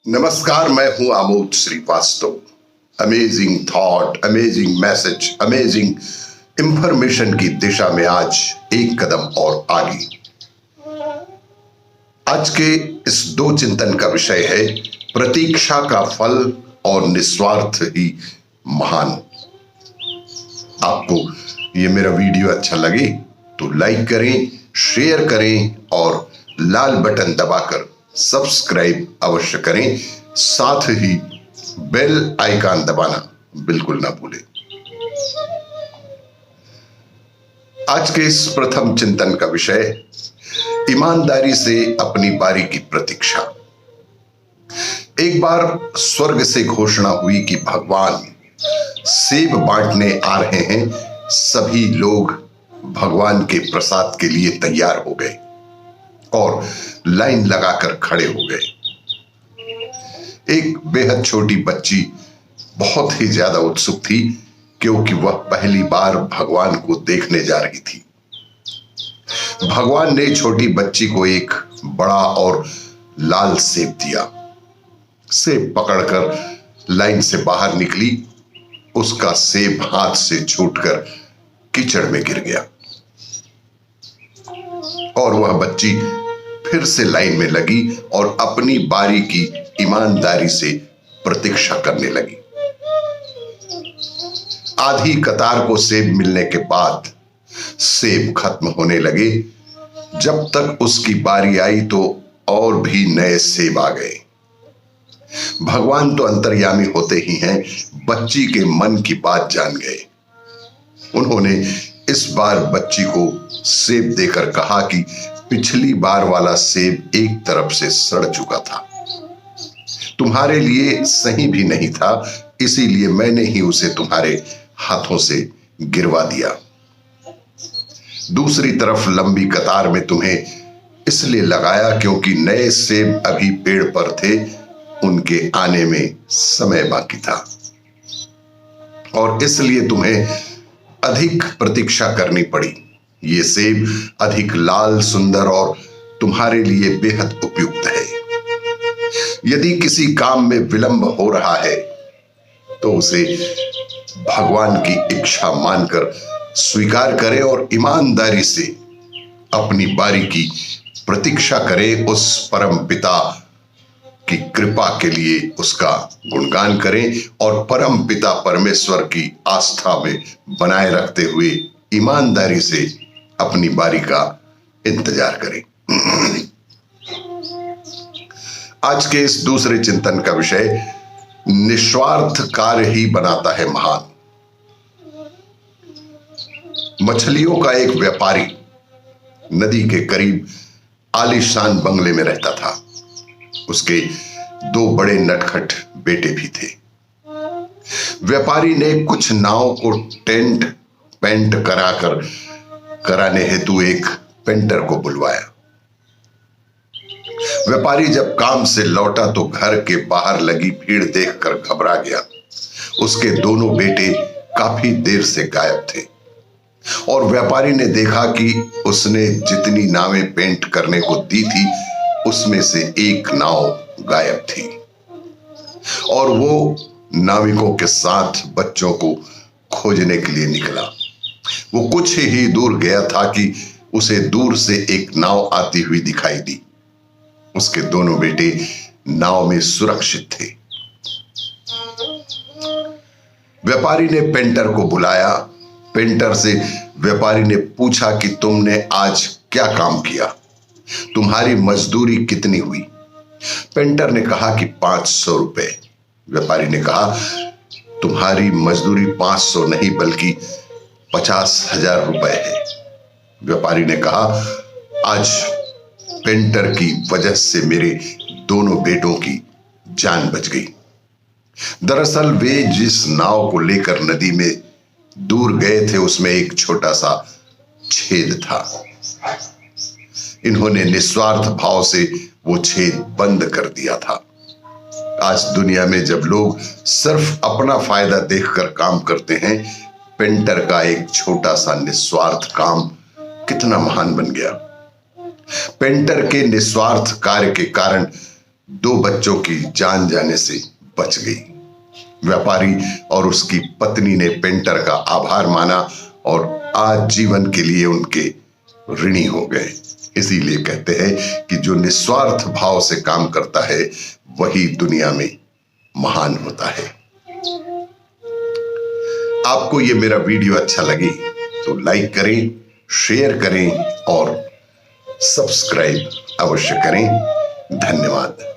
नमस्कार, मैं हूं Amod Srivastava. Amazing thought, amazing message, amazing information की दिशा में आज एक कदम और आगे। आज के इस दो चिंतन का विषय है प्रतीक्षा का फल और निस्वार्थ ही महान। आपको ये मेरा वीडियो अच्छा लगे तो लाइक करें, शेयर करें और लाल बटन दबाकर सब्सक्राइब अवश्य करें। साथ ही बेल आइकन दबाना बिल्कुल ना भूलें। आज के इस प्रथम चिंतन का विषय ईमानदारी से अपनी बारी की प्रतीक्षा। एक बार स्वर्ग से घोषणा हुई कि भगवान सेब बांटने आ रहे हैं। सभी लोग भगवान के प्रसाद के लिए तैयार हो गए और लाइन लगाकर खड़े हो गए। एक बेहद छोटी बच्ची बहुत ही ज्यादा उत्सुक थी क्योंकि वह पहली बार भगवान को देखने जा रही थी। भगवान ने छोटी बच्ची को एक बड़ा और लाल सेब दिया। सेब पकड़कर लाइन से बाहर निकली। उसका सेब हाथ से छूटकर कीचड़ में गिर गया और वह बच्ची फिर से लाइन में लगी और अपनी बारी की ईमानदारी से प्रतीक्षा करने लगी। आधी कतार को सेब मिलने के बाद सेब खत्म होने लगे। जब तक उसकी बारी आई तो और भी नए सेब आ गए। भगवान तो अंतर्यामी होते ही हैं, बच्ची के मन की बात जान गए। उन्होंने इस बार बच्ची को सेब देकर कहा कि पिछली बार वाला सेब एक तरफ से सड़ चुका था, तुम्हारे लिए सही भी नहीं था, इसीलिए मैंने ही उसे तुम्हारे हाथों से गिरवा दिया। दूसरी तरफ लंबी कतार में तुम्हें इसलिए लगाया क्योंकि नए सेब अभी पेड़ पर थे, उनके आने में समय बाकी था और इसलिए तुम्हें अधिक प्रतीक्षा करनी पड़ी। ये सेब अधिक लाल, सुंदर और तुम्हारे लिए बेहद उपयुक्त है। यदि किसी काम में विलंब हो रहा है तो उसे भगवान की इच्छा मानकर स्वीकार करें और ईमानदारी से अपनी बारी की प्रतीक्षा करें। उस परम पिता की कृपा के लिए उसका गुणगान करें और परम पिता परमेश्वर की आस्था में बनाए रखते हुए ईमानदारी से अपनी बारी का इंतजार करें। आज के इस दूसरे चिंतन का विषय निस्वार्थ कार्य ही बनाता है महान। मछलियों का एक व्यापारी नदी के करीब आलीशान बंगले में रहता था। उसके दो बड़े नटखट बेटे भी थे। व्यापारी ने कुछ नाव को टेंट पेंट कराने हेतु एक पेंटर को बुलवाया। व्यापारी जब काम से लौटा तो घर के बाहर लगी भीड़ देखकर घबरा गया। उसके दोनों बेटे काफी देर से गायब थे और व्यापारी ने देखा कि उसने जितनी नावें पेंट करने को दी थी उसमें से एक नाव गायब थी और वो नाविकों के साथ बच्चों को खोजने के लिए निकला। वो कुछ ही दूर गया था कि उसे दूर से एक नाव आती हुई दिखाई दी। उसके दोनों बेटे नाव में सुरक्षित थे। व्यापारी ने पेंटर को बुलाया। पेंटर से व्यापारी ने पूछा कि तुमने आज क्या काम किया, तुम्हारी मजदूरी कितनी हुई? पेंटर ने कहा कि 500 रुपए। व्यापारी ने कहा तुम्हारी मजदूरी 500 नहीं बल्कि 50,000 रुपए है। व्यापारी ने कहा आज पेंटर की वजह से मेरे दोनों बेटों की जान बच गई। दरअसल वे जिस नाव को लेकर नदी में दूर गए थे उसमें एक छोटा सा छेद था। इन्होंने निस्वार्थ भाव से वो छेद बंद कर दिया था। आज दुनिया में जब लोग सिर्फ अपना फायदा देखकर काम करते हैं, पेंटर का एक छोटा सा निस्वार्थ काम कितना महान बन गया। पेंटर के निस्वार्थ कार्य के कारण 2 बच्चों की जान जाने से बच गई। व्यापारी और उसकी पत्नी ने पेंटर का आभार माना और आजीवन के लिए उनके ऋणी हो गए। इसीलिए कहते हैं कि जो निस्वार्थ भाव से काम करता है वही दुनिया में महान होता है। आपको ये मेरा वीडियो अच्छा लगे तो लाइक करें, शेयर करें और सब्सक्राइब अवश्य करें। धन्यवाद।